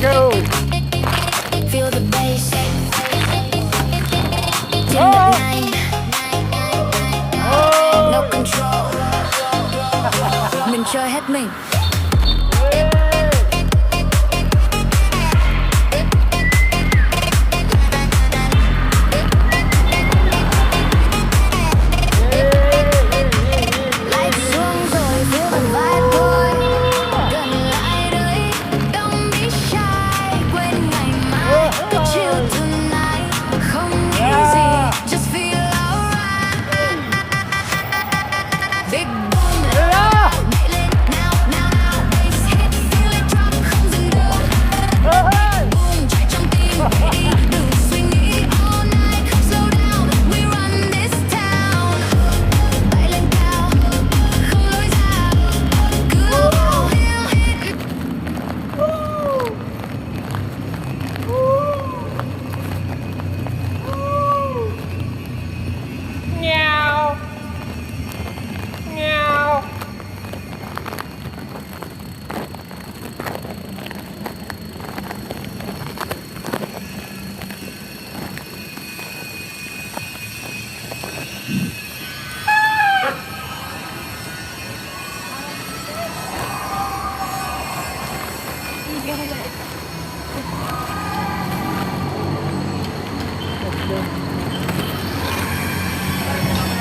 go! Feel the bass. Oh! No control. Mình chơi hết mình. Light xuống rồi feel the vibe thôi. Gần lại đây, don't be shy. Quên ngày mai, cứ chill tonight. Không nghĩ gì, just feel alright. Big boom, nhảy lên now, now, now. Bass hit, feel it drop, không dừng được. Boom, chạy trong tim, baby, đừng suy nghĩ all night. Không slow down, we run this town. Bay lên cao, không lối ra. Cứ hill hit. Meow. Meow.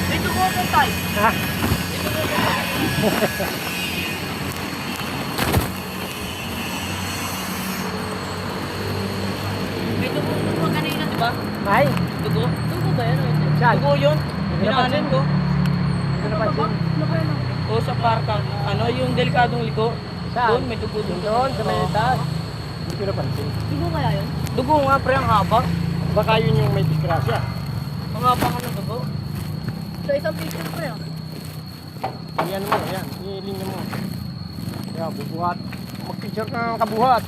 Dito ko po tayo. Ha? May dugo po kanina, di ba? Ay, Dugo? Dugo ba yan? saan? Dugo yun. Hindi Pinaanin ko. Hindi napansin. O sa parka. Ano yung delikadong liko? Saan? Doon, may dugo doon. Doon, sa may Oo. taas. Hindi ko napansin. Dugo kaya yun? Dugo nga, pre, ang haba. Baka yun yung may disgrasya. Ang haba nga ng dugo. So, isang picture ko yun. Ayan mo, ayan. Ilinya mo. Kaya bubuhat. Mag-picture ka ng kabuhat.